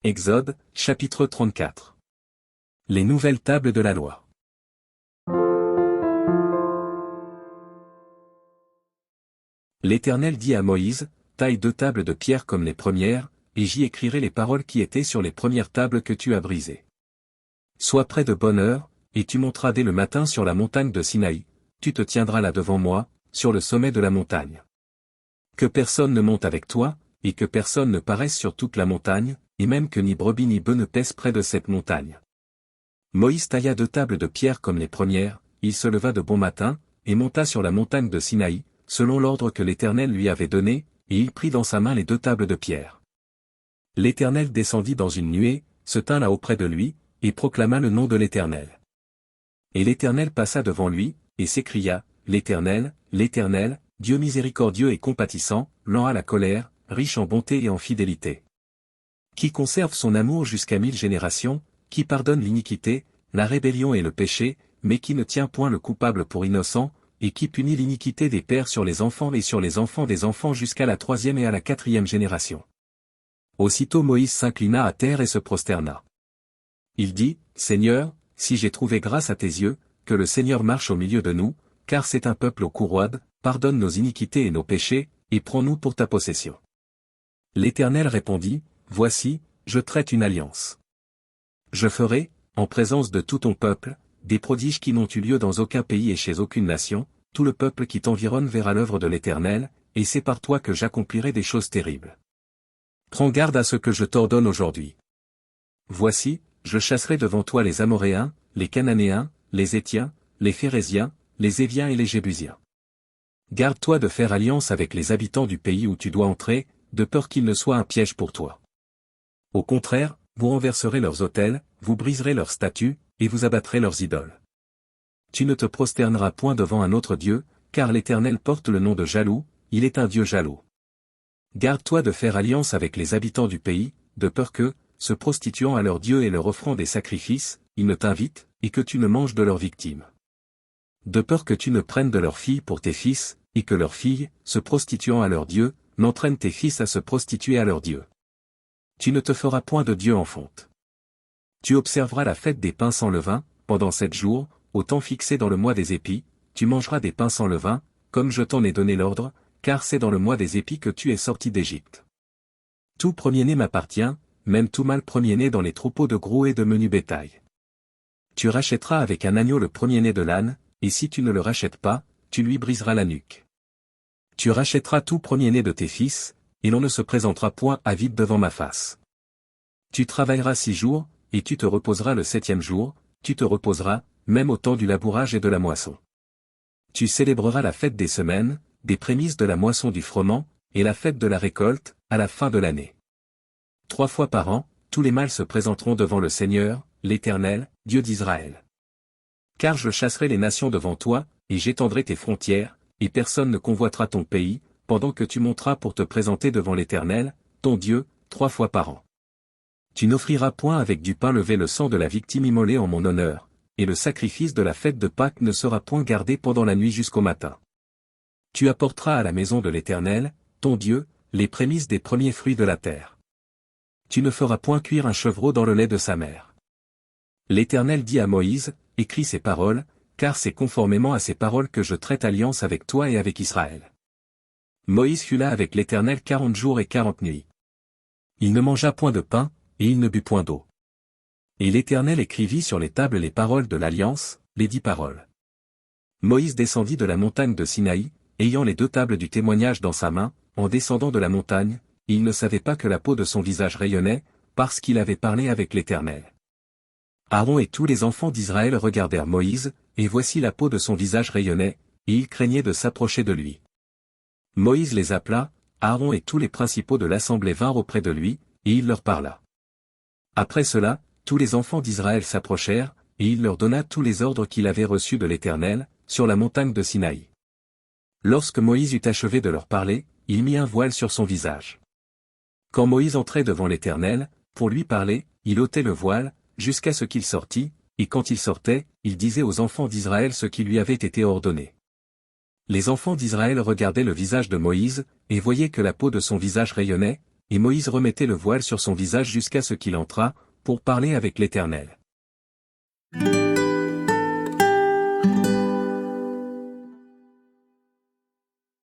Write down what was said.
Exode, chapitre 34. Les nouvelles tables de la loi. L'Éternel dit à Moïse, taille 2 tables de pierre comme les premières, et j'y écrirai les paroles qui étaient sur les premières tables que tu as brisées. Sois prêt de bonne heure, et tu monteras dès le matin sur la montagne de Sinaï, tu te tiendras là devant moi, sur le sommet de la montagne. Que personne ne monte avec toi, et que personne ne paraisse sur toute la montagne, et même que ni brebis ni bœuf ne paissent près de cette montagne. Moïse tailla 2 tables de pierre comme les premières, il se leva de bon matin, et monta sur la montagne de Sinaï, selon l'ordre que l'Éternel lui avait donné, et il prit dans sa main les 2 tables de pierre. L'Éternel descendit dans une nuée, se tint là auprès de lui, et proclama le nom de l'Éternel. Et l'Éternel passa devant lui, et s'écria, l'Éternel, l'Éternel, Dieu miséricordieux et compatissant, lent à la colère, riche en bonté et en fidélité. Qui conserve son amour jusqu'à 1000 générations, qui pardonne l'iniquité, la rébellion et le péché, mais qui ne tient point le coupable pour innocent, et qui punit l'iniquité des pères sur les enfants et sur les enfants des enfants jusqu'à la 3e et à la 4e génération. Aussitôt Moïse s'inclina à terre et se prosterna. Il dit, Seigneur, si j'ai trouvé grâce à tes yeux, que le Seigneur marche au milieu de nous, car c'est un peuple au cou roide, pardonne nos iniquités et nos péchés, et prends-nous pour ta possession. L'Éternel répondit, Voici, je traite une alliance. Je ferai, en présence de tout ton peuple, des prodiges qui n'ont eu lieu dans aucun pays et chez aucune nation, tout le peuple qui t'environne verra l'œuvre de l'Éternel, et c'est par toi que j'accomplirai des choses terribles. Prends garde à ce que je t'ordonne aujourd'hui. Voici, je chasserai devant toi les Amoréens, les Cananéens, les Héthiens, les Phéréziens, les Éviens et les Jébusiens. Garde-toi de faire alliance avec les habitants du pays où tu dois entrer, de peur qu'il ne soit un piège pour toi. Au contraire, vous renverserez leurs autels, vous briserez leurs statues, et vous abattrez leurs idoles. Tu ne te prosterneras point devant un autre Dieu, car l'Éternel porte le nom de jaloux, il est un Dieu jaloux. Garde-toi de faire alliance avec les habitants du pays, de peur que, se prostituant à leur Dieu et leur offrant des sacrifices, ils ne t'invitent, et que tu ne manges de leurs victimes. De peur que tu ne prennes de leurs filles pour tes fils, et que leurs filles, se prostituant à leur Dieu, n'entraînent tes fils à se prostituer à leur Dieu. Tu ne te feras point de Dieu en fonte. Tu observeras la fête des pains sans levain, pendant 7 jours, au temps fixé dans le mois des épis, tu mangeras des pains sans levain, comme je t'en ai donné l'ordre, car c'est dans le mois des épis que tu es sorti d'Égypte. Tout premier-né m'appartient, même tout mâle premier-né dans les troupeaux de gros et de menu bétail. Tu rachèteras avec un agneau le premier-né de l'âne, et si tu ne le rachètes pas, tu lui briseras la nuque. Tu rachèteras tout premier-né de tes fils, et l'on ne se présentera point à vide devant ma face. Tu travailleras 6 jours, et tu te reposeras le 7e jour, tu te reposeras, même au temps du labourage et de la moisson. Tu célébreras la fête des semaines, des prémices de la moisson du froment, et la fête de la récolte, à la fin de l'année. 3 fois par an, tous les mâles se présenteront devant le Seigneur, l'Éternel, Dieu d'Israël. Car je chasserai les nations devant toi, et j'étendrai tes frontières, et personne ne convoitera ton pays, pendant que tu monteras pour te présenter devant l'Éternel, ton Dieu, 3 fois par an. Tu n'offriras point avec du pain levé le sang de la victime immolée en mon honneur, et le sacrifice de la fête de Pâques ne sera point gardé pendant la nuit jusqu'au matin. Tu apporteras à la maison de l'Éternel, ton Dieu, les prémices des premiers fruits de la terre. Tu ne feras point cuire un chevreau dans le lait de sa mère. L'Éternel dit à Moïse, écris ces paroles, car c'est conformément à ces paroles que je traite alliance avec toi et avec Israël. Moïse fut là avec l'Éternel 40 jours et 40 nuits. Il ne mangea point de pain, et il ne but point d'eau. Et l'Éternel écrivit sur les tables les paroles de l'alliance, les 10 paroles. Moïse descendit de la montagne de Sinaï, ayant les 2 tables du témoignage dans sa main, en descendant de la montagne, et il ne savait pas que la peau de son visage rayonnait, parce qu'il avait parlé avec l'Éternel. Aaron et tous les enfants d'Israël regardèrent Moïse, et voici la peau de son visage rayonnait, et ils craignaient de s'approcher de lui. Moïse les appela, Aaron et tous les principaux de l'assemblée vinrent auprès de lui, et il leur parla. Après cela, tous les enfants d'Israël s'approchèrent, et il leur donna tous les ordres qu'il avait reçus de l'Éternel, sur la montagne de Sinaï. Lorsque Moïse eut achevé de leur parler, il mit un voile sur son visage. Quand Moïse entrait devant l'Éternel, pour lui parler, il ôtait le voile, jusqu'à ce qu'il sortît, et quand il sortait, il disait aux enfants d'Israël ce qui lui avait été ordonné. Les enfants d'Israël regardaient le visage de Moïse, et voyaient que la peau de son visage rayonnait, et Moïse remettait le voile sur son visage jusqu'à ce qu'il entrât, pour parler avec l'Éternel.